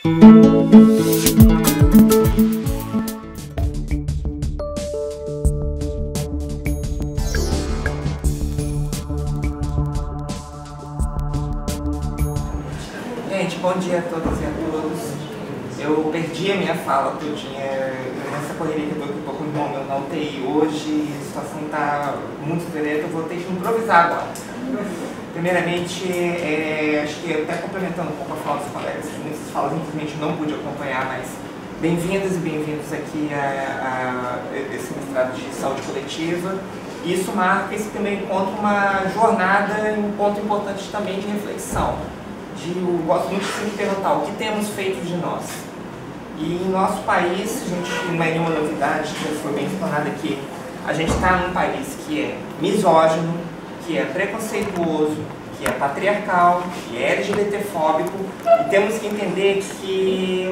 Gente, bom dia a todas e a todos. Eu perdi a minha fala todinha nessa correria que eu tô com o irmão meu na UTI hoje. A situação está muito violenta, eu vou ter que improvisar agora. Primeiramente, acho que até complementando um pouco a fala dos colegas, que muitas falas infelizmente não pude acompanhar, mas bem-vindas e bem-vindos aqui a esse mestrado de saúde coletiva. Isso marca esse primeiro encontro uma jornada e um ponto importante também de reflexão. Eu gosto muito de se me perguntar o que temos feito de nós. E em nosso país, não é nenhuma novidade, já foi bem explanado aqui, a gente está num país que é misógino, que é preconceituoso, que é patriarcal, que é LGBTfóbico, e temos que entender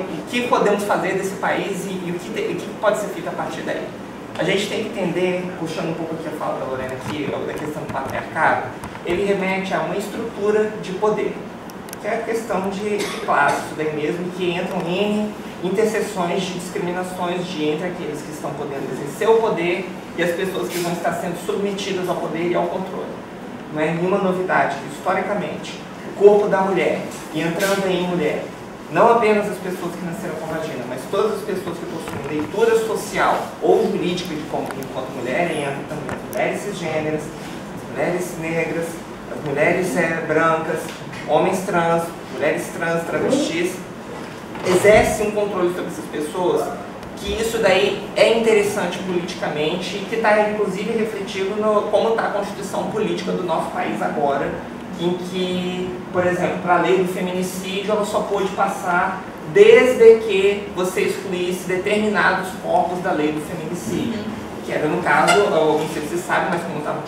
o que podemos fazer desse país e o que pode ser feito a partir daí. A gente tem que entender, puxando um pouco aqui a fala da Lorena aqui, da questão do patriarcado, ele remete a uma estrutura de poder, que é a questão de classe, isso daí mesmo, que entram em interseções de discriminações entre aqueles que estão podendo exercer o poder e as pessoas que vão estar sendo submetidas ao poder e ao controle. Não é nenhuma novidade que, historicamente, o corpo da mulher, e entrando em mulher, não apenas as pessoas que nasceram com vagina, mas todas as pessoas que possuem leitura social ou jurídica enquanto mulher, entram também as mulheres cisgêneras, as mulheres negras, as mulheres brancas, homens trans, mulheres trans, travestis, exerce um controle sobre essas pessoas, que isso daí é interessante politicamente e que está inclusive refletido no como está a constituição política do nosso país agora, em que, por exemplo, para a lei do feminicídio, ela só pôde passar desde que você excluísse determinados corpos da lei do feminicídio, que era, no caso, não sei se você sabe, mas como estava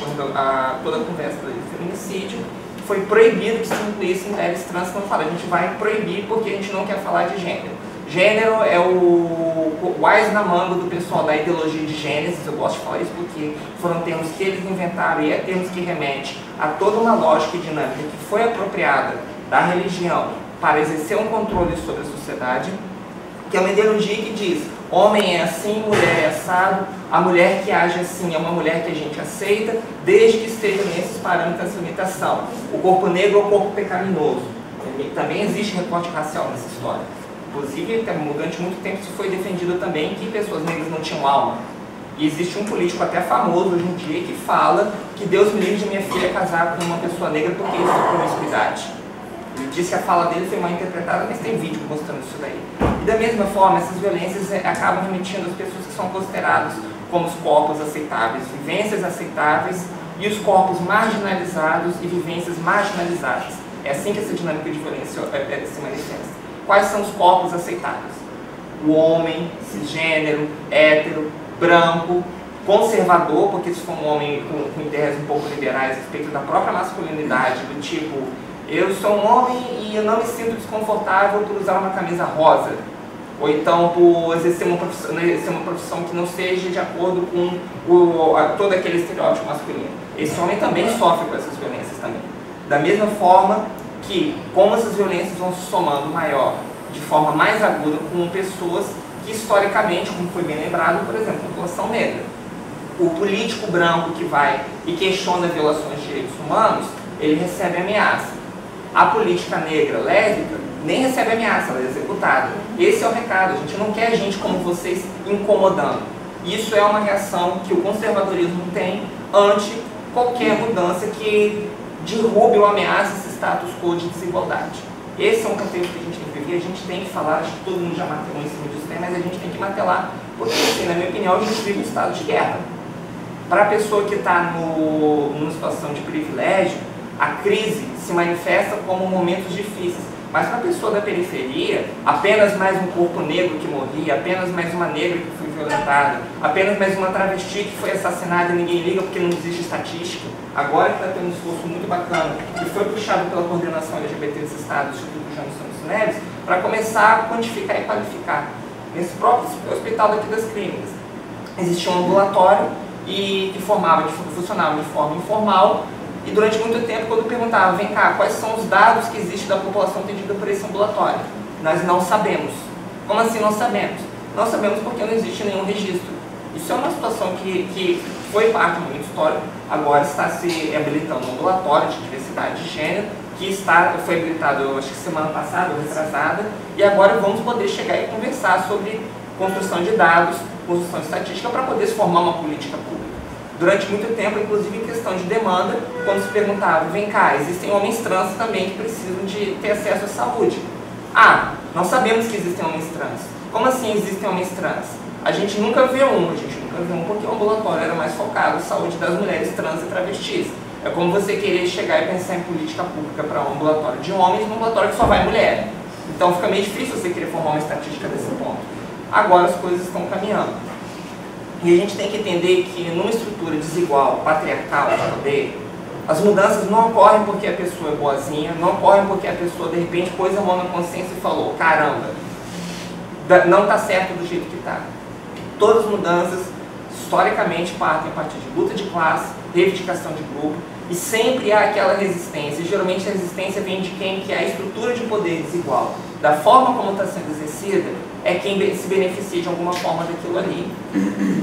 toda a conversa da lei do feminicídio, foi proibido que se incluísse mulheres trans. Não fala, a gente vai proibir porque a gente não quer falar de gênero. Gênero é o ás na manga do pessoal da ideologia de Gênesis. Eu gosto de falar isso porque foram termos que eles inventaram e é termos que remete a toda uma lógica e dinâmica que foi apropriada da religião para exercer um controle sobre a sociedade, que é uma ideologia que diz: homem é assim, mulher é assado, a mulher que age assim é uma mulher que a gente aceita, desde que esteja nesses parâmetros de limitação. O corpo negro é o corpo pecaminoso. Também existe recorte racial nessa história. Inclusive, durante muito tempo se foi defendido também que pessoas negras não tinham alma. E existe um político até famoso hoje em dia que fala que Deus me livre de minha filha casar com uma pessoa negra porque isso é promiscuidade. Ele disse que a fala dele foi mal interpretada, mas tem vídeo mostrando isso daí. E da mesma forma, essas violências acabam remetindo às pessoas que são consideradas como os corpos aceitáveis, vivências aceitáveis, e os corpos marginalizados e vivências marginalizadas. É assim que essa dinâmica de violência se manifesta. Quais são os corpos aceitáveis? O homem, cisgênero, hétero, branco, conservador, porque se for um homem com ideias um pouco liberais a respeito da própria masculinidade, do tipo: eu sou um homem e eu não me sinto desconfortável por usar uma camisa rosa. Ou então por exercer uma profissão que não seja de acordo com todo aquele estereótipo masculino. Esse homem também sofre com essas violências também. Da mesma forma que, como essas violências vão se somando maior, de forma mais aguda, com pessoas que historicamente, como foi bem lembrado, por exemplo, a população negra. O político branco que vai e questiona violações de direitos humanos, ele recebe ameaça. A política negra lésbica nem recebe ameaça, ela é executada. Esse é o recado, a gente não quer gente como vocês incomodando. Isso é uma reação que o conservadorismo tem ante qualquer mudança que derrube ou ameace esse status quo de desigualdade. Esse é um contexto que a gente tem que viver, a gente tem que falar, acho que todo mundo já martelou em cima disso, né? Mas a gente tem que martelar, porque, assim, na minha opinião, a gente vive um estado de guerra. Para a pessoa que está numa situação de privilégio, a crise se manifesta como momentos difíceis. Mas para a pessoa da periferia, apenas mais um corpo negro que morria, apenas mais uma negra que foi violentada, apenas mais uma travesti que foi assassinada e ninguém liga porque não existe estatística. Agora que está tendo um esforço muito bacana, que foi puxado pela coordenação LGBT desse estado, o Instituto Jânio Santos Neves, para começar a quantificar e qualificar. Nesse próprio hospital daqui das Clínicas, existia um ambulatório que funcionava de forma informal. E durante muito tempo, quando eu perguntava, vem cá, quais são os dados que existem da população atendida por esse ambulatório? Nós não sabemos. Como assim não sabemos? Não sabemos porque não existe nenhum registro. Isso é uma situação que foi parte do momento histórico, agora está se habilitando um ambulatório de diversidade de gênero, que foi habilitado, eu acho que semana passada, ou retrasada, e agora vamos poder chegar e conversar sobre construção de dados, construção estatística, para poder se formar uma política pública. Durante muito tempo, inclusive em questão de demanda, quando se perguntava, vem cá, existem homens trans também que precisam de ter acesso à saúde. Ah, não sabemos que existem homens trans. Como assim existem homens trans? A gente nunca vê porque o ambulatório era mais focado em saúde das mulheres trans e travestis. É como você querer chegar e pensar em política pública para um ambulatório de homens, um ambulatório que só vai mulher. Então fica meio difícil você querer formar uma estatística desse ponto. Agora as coisas estão caminhando. E a gente tem que entender que numa estrutura desigual, patriarcal de poder, as mudanças não ocorrem porque a pessoa é boazinha, não ocorrem porque a pessoa de repente pôs a mão na consciência e falou, caramba, não está certo do jeito que está. Todas as mudanças, historicamente, partem a partir de luta de classe, reivindicação de grupo, e sempre há aquela resistência. E geralmente a resistência vem de quem que é a estrutura de poder desigual. Da forma como está sendo exercida, é quem se beneficia de alguma forma daquilo ali.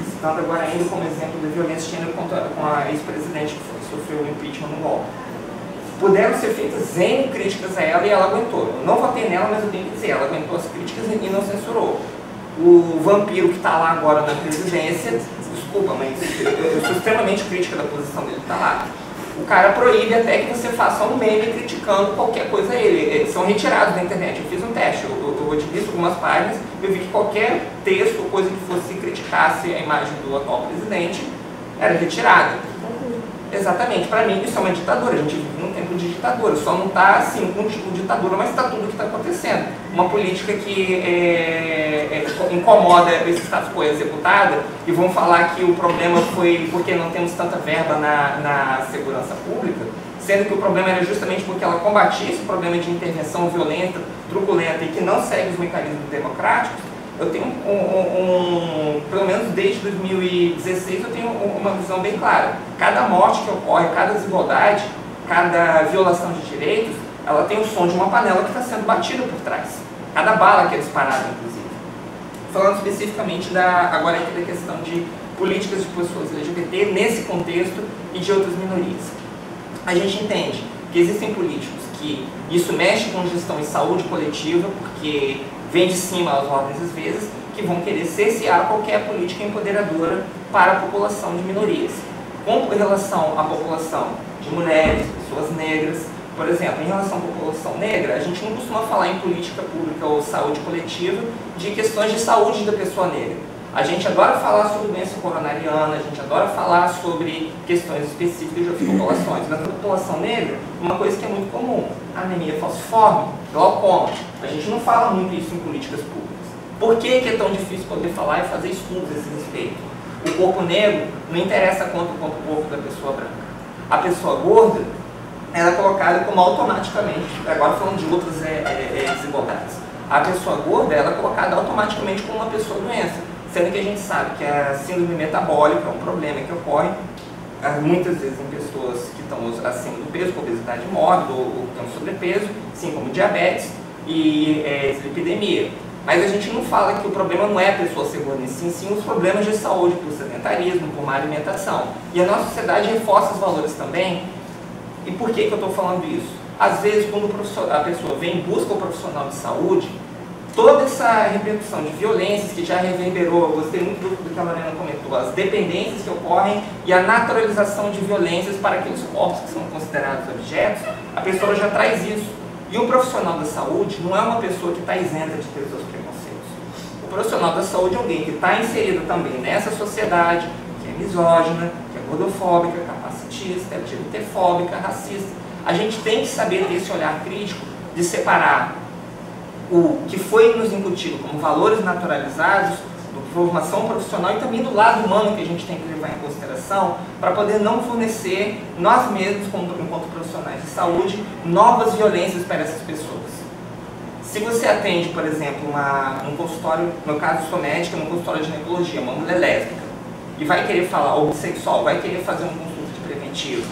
Citando agora ainda como exemplo da violência de gênero com a ex-presidente que sofreu o impeachment no golpe. Puderam ser feitas N críticas a ela e ela aguentou. Eu não votei nela, mas eu tenho que dizer, ela aguentou as críticas e não censurou. O vampiro que está lá agora na presidência, desculpa, mas eu sou extremamente crítica da posição dele que está lá. O cara proíbe até que você faça um meme criticando qualquer coisa a ele. Eles são retirados da internet. Eu fiz um teste, eu otimista algumas páginas, eu vi que qualquer texto ou coisa que fosse criticasse a imagem do atual presidente era retirada. Exatamente, para mim isso é uma ditadura, a gente vive num tempo de ditadura, só não está assim com tipo de ditadura, mas está tudo o que está acontecendo. Uma política que incomoda esse status quo executada e vão falar que o problema foi porque não temos tanta verba na segurança pública, sendo que o problema era justamente porque ela combatia esse problema de intervenção violenta, truculenta e que não segue os mecanismos democráticos. Eu tenho pelo menos desde 2016, eu tenho uma visão bem clara. Cada morte que ocorre, cada desigualdade, cada violação de direitos, ela tem o som de uma panela que está sendo batida por trás. Cada bala que é disparada, inclusive. Falando especificamente agora aqui da questão de políticas de pessoas LGBT nesse contexto e de outras minorias. A gente entende que existem políticos que isso mexe com gestão e saúde coletiva, porque vem de cima às ordens às vezes, que vão querer cercear qualquer política empoderadora para a população de minorias. Com relação à população de mulheres, pessoas negras, por exemplo, em relação à população negra, a gente não costuma falar em política pública ou saúde coletiva de questões de saúde da pessoa negra. A gente adora falar sobre doença coronariana, a gente adora falar sobre questões específicas de outras populações. Na população negra, uma coisa que é muito comum, anemia falciforme, glaucoma. A gente não fala muito isso em políticas públicas. Por que é tão difícil poder falar e fazer estudos a esse respeito? O corpo negro não interessa quanto o corpo da pessoa branca. A pessoa gorda, ela é colocada como automaticamente, agora falando de outras desigualdades. A pessoa gorda, ela é colocada automaticamente como uma pessoa doença. Sendo que a gente sabe que a síndrome metabólica é um problema que ocorre muitas vezes em pessoas que estão acima do peso, com obesidade mórbida ou que estão sobrepeso, assim como diabetes e dislipidemia. Mas a gente não fala que o problema não é a pessoa ser gorda, sim os problemas de saúde por sedentarismo, por má alimentação. E a nossa sociedade reforça os valores também. E por que eu estou falando isso? Às vezes, quando a pessoa vem em busca do profissional de saúde, toda essa repercussão de violências que já reverberou, eu gostei muito do que a Lorena comentou, as dependências que ocorrem e a naturalização de violências para aqueles corpos que são considerados objetos, a pessoa já traz isso. E um profissional da saúde não é uma pessoa que está isenta de ter os seus preconceitos. O profissional da saúde é alguém que está inserido também nessa sociedade, que é misógina, que é gordofóbica, capacitista, LGBTfóbica, racista. A gente tem que saber ter esse olhar crítico de separar o que foi nos incutido como valores naturalizados, da formação profissional e também do lado humano que a gente tem que levar em consideração para poder não fornecer nós mesmos, enquanto profissionais de saúde, novas violências para essas pessoas. Se você atende, por exemplo, um consultório, no meu caso eu sou médica, num consultório de ginecologia, uma mulher lésbica, e vai querer falar, ou bissexual, vai querer fazer uma consulta de afetivo.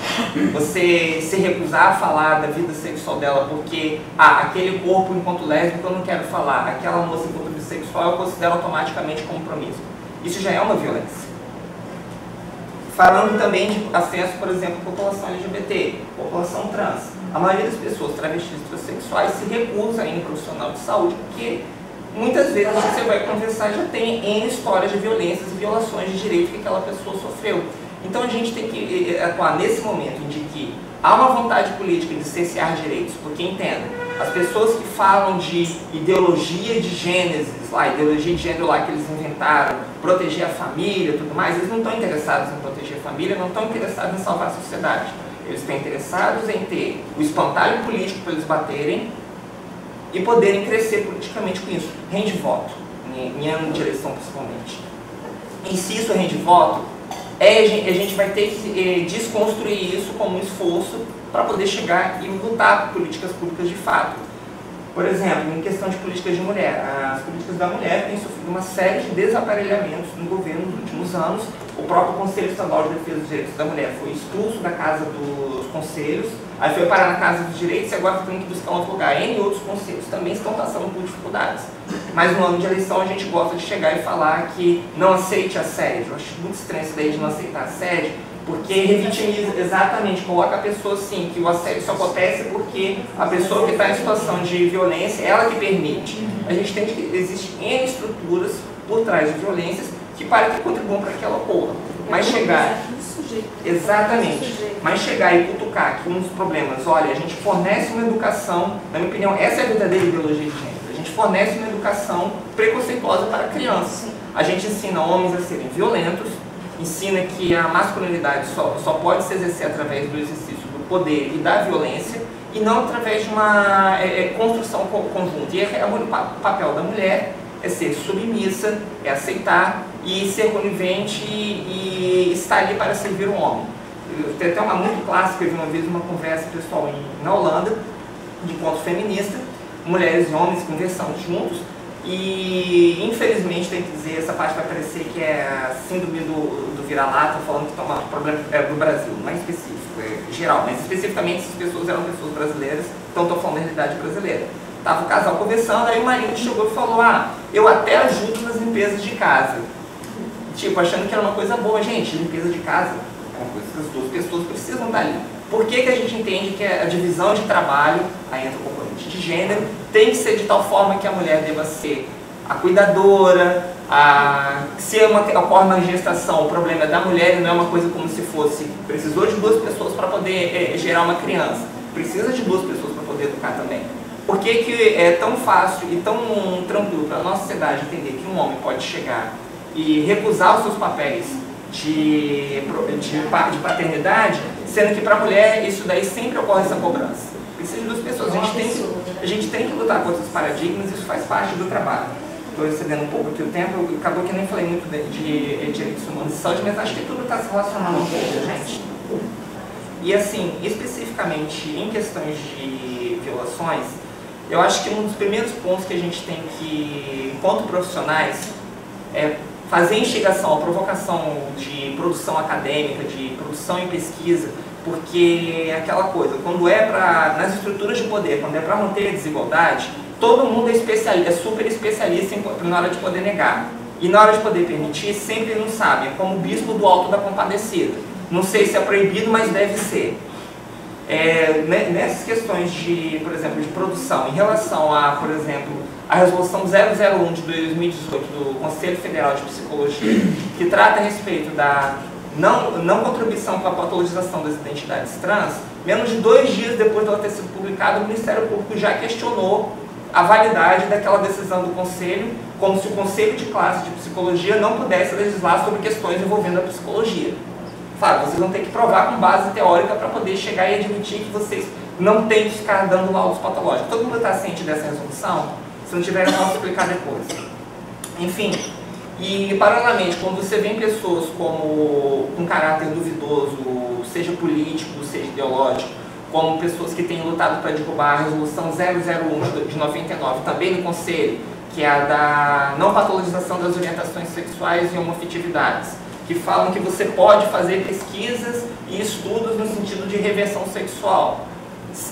Você se recusar a falar da vida sexual dela porque, aquele corpo enquanto lésbico eu não quero falar, aquela moça enquanto bissexual eu considero automaticamente compromisso. Isso já é uma violência. Falando também de acesso, por exemplo, à população LGBT, população trans. A maioria das pessoas travestis e transexuais se recusa a ir em profissional de saúde porque muitas vezes você vai conversar e já tem N histórias de violências e violações de direito que aquela pessoa sofreu. Então a gente tem que atuar nesse momento em que há uma vontade política de cercear direitos, porque entenda, as pessoas que falam de ideologia de gênesis, ideologia de gênero lá que eles inventaram, proteger a família e tudo mais, eles não estão interessados em proteger a família, não estão interessados em salvar a sociedade. Eles estão interessados em ter o espantalho político para eles baterem e poderem crescer politicamente com isso. Rende voto, minha direção principalmente. E se isso rende voto, a gente vai ter que desconstruir isso como um esforço para poder chegar e lutar por políticas públicas de fato. Por exemplo, em questão de políticas de mulher, as políticas da mulher têm sofrido uma série de desaparelhamentos no governo nos últimos anos. O próprio Conselho Estadual de Defesa dos Direitos da Mulher foi expulso da Casa dos Conselhos, aí foi parar na Casa dos Direitos e agora tem que buscar outro lugar. N outros conselhos também estão passando por dificuldades. Mas no ano de eleição a gente gosta de chegar e falar que não aceite assédio. Eu acho muito estranho isso daí de não aceitar assédio, porque revitimiza, exatamente, coloca a pessoa assim, que o assédio só acontece porque a pessoa que está em situação de violência, ela que permite. A gente tem que existem N estruturas por trás de violências que contribuam para que ela ocorra. Mas chegar, exatamente, mas chegar e cutucar que um dos problemas, olha, a gente fornece uma educação, na minha opinião, essa é a verdadeira ideologia de gênero, a gente fornece uma educação preconceituosa para crianças. A gente ensina homens a serem violentos, ensina que a masculinidade só pode se exercer através do exercício do poder e da violência e não através de uma construção conjunta. E o papel da mulher é ser submissa, é aceitar e ser conivente e estar ali para servir o homem. Tem até uma muito clássica, eu vi uma vez uma conversa pessoal na Holanda, de encontro feminista, mulheres e homens conversando juntos. E infelizmente tem que dizer, essa parte vai parecer que é a síndrome do vira-lata, falando que o problema é do Brasil, não é específico, é geral, mas especificamente essas pessoas eram pessoas brasileiras, então estou falando da realidade brasileira. Estava o casal conversando, aí o marido chegou e falou, eu até ajudo nas limpezas de casa. Tipo, achando que era uma coisa boa. Gente, limpeza de casa é uma coisa que as duas pessoas precisam estar ali. Por que a gente entende que a divisão de trabalho, aí entra o componente de gênero, tem que ser de tal forma que a mulher deva ser a cuidadora, se ocorre uma gestação, o problema é da mulher e não é uma coisa como se fosse, precisou de duas pessoas para poder gerar uma criança. Precisa de duas pessoas para poder educar também. Por que é tão fácil e tão tranquilo para a nossa sociedade entender que um homem pode chegar e recusar os seus papéis de paternidade, sendo que para a mulher isso daí sempre ocorre essa cobrança? Precisa de duas pessoas. A gente tem que lutar contra esses paradigmas, isso faz parte do trabalho. Estou excedendo um pouco aqui o tempo, acabou que eu nem falei muito de direitos humanos e saúde, mas acho que tudo está se relacionando um pouco, gente. E assim, especificamente em questões de violações, eu acho que um dos primeiros pontos que a gente tem que, enquanto profissionais, é fazer instigação, a provocação de produção acadêmica, de produção em pesquisa, porque é aquela coisa, quando é nas estruturas de poder, quando é para manter a desigualdade, todo mundo é super especialista na hora de poder negar. E na hora de poder permitir, sempre não sabe, é como o bispo do Alto da Compadecida. Não sei se é proibido, mas deve ser. Nessas questões de, por exemplo, de produção, em relação a, por exemplo, a resolução 001 de 2018 do Conselho Federal de Psicologia, que trata a respeito da não contribuição para a patologização das identidades trans, menos de 2 dias depois dela ter sido publicada, o Ministério Público já questionou a validade daquela decisão do Conselho, como se o Conselho de Classe de Psicologia não pudesse legislar sobre questões envolvendo a psicologia. Claro, vocês vão ter que provar com base teórica para poder chegar e admitir que vocês não têm que ficar dando laudos patológicos. Todo mundo está ciente dessa resolução? Se não tiver, eu posso explicar depois. Enfim, e paralelamente, quando você vê pessoas com caráter duvidoso, seja político, seja ideológico, como pessoas que têm lutado para derrubar a resolução 001 de 99, também no Conselho, que é a da não patologização das orientações sexuais e homoafetividades, que falam que você pode fazer pesquisas e estudos no sentido de reversão sexual.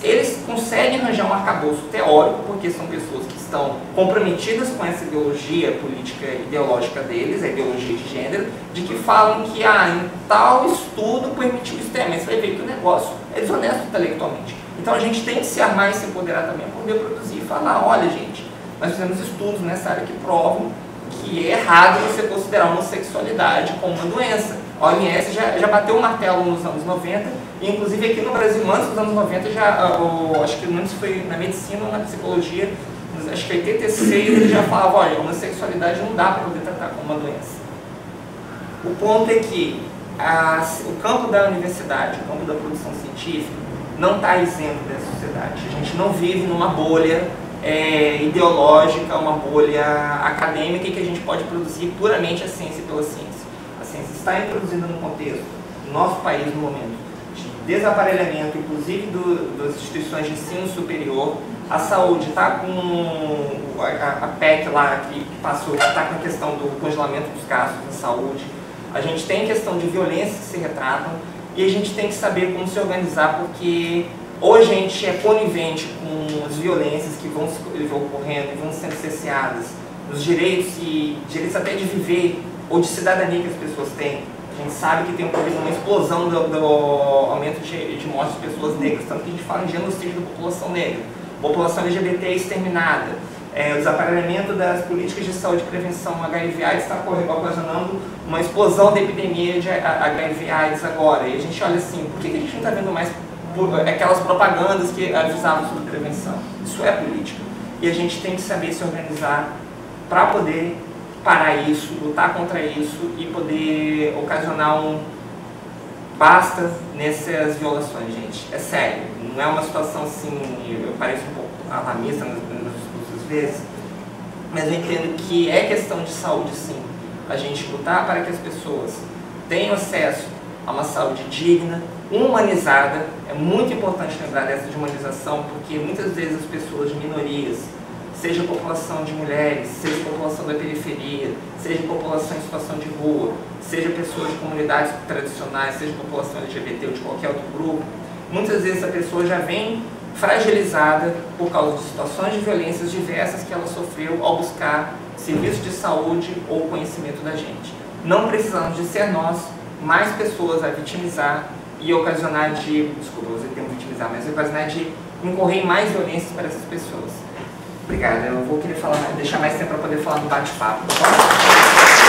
Eles conseguem arranjar um arcabouço teórico, porque são pessoas que estão comprometidas com essa ideologia política ideológica deles, a ideologia de gênero, de que falam que em tal estudo permitiu isso, mas você vai ver que o negócio é desonesto intelectualmente. Então a gente tem que se armar e se empoderar também para poder produzir e falar, olha gente, nós fizemos estudos nessa área que provam que é errado você considerar a homossexualidade como uma doença. A OMS já bateu o martelo nos anos 90, e inclusive aqui no Brasil, antes dos anos 90, acho que antes foi na medicina ou na psicologia, acho que em 86 ele já falava, olha, a homossexualidade não dá para poder tratar como uma doença. O ponto é que o campo da universidade, o campo da produção científica, não está isento dessa sociedade. A gente não vive numa bolha ideológica, uma bolha acadêmica em que a gente pode produzir puramente a ciência pela ciência. A ciência está introduzida no contexto do nosso país no momento de desaparelhamento, inclusive das instituições de ensino superior. A saúde está com a PEC lá que passou, está com a questão do congelamento dos gastos da saúde. A gente tem questão de violências que se retratam e a gente tem que saber como se organizar, porque ou a gente é conivente com as violências que vão ocorrendo e vão sendo cerceadas, os direitos até de viver ou de cidadania que as pessoas têm. A gente sabe que tem uma explosão do aumento de mortes de pessoas negras, tanto que a gente fala em genocídio da população negra. População LGBT exterminada, o desaparelhamento das políticas de saúde e prevenção HIV/AIDS está ocasionando uma explosão da epidemia de HIV/AIDS agora. E a gente olha assim, por que a gente não está vendo mais aquelas propagandas que avisavam sobre prevenção? Isso é política. E a gente tem que saber se organizar para poder parar isso, lutar contra isso e poder ocasionar basta nessas violações, gente. É sério, não é uma situação assim, eu pareço um pouco alarmista nas discursos vezes, mas eu entendo que é questão de saúde sim. A gente lutar para que as pessoas tenham acesso a uma saúde digna, humanizada. É muito importante lembrar dessa de humanização, porque muitas vezes as pessoas de minorias, seja a população de mulheres, seja a população da periferia, seja a população em situação de rua, seja pessoas de comunidades tradicionais, seja a população LGBT ou de qualquer outro grupo, muitas vezes a pessoa já vem fragilizada por causa de situações de violências diversas que ela sofreu ao buscar serviços de saúde ou conhecimento da gente. Não precisamos de ser nós mais pessoas a vitimizar e ocasionar desculpa, eu usei o termo vitimizar, mas ocasionar de incorrer em mais violências para essas pessoas. Obrigada, eu vou querer deixar mais tempo para poder falar no bate-papo, tá bom?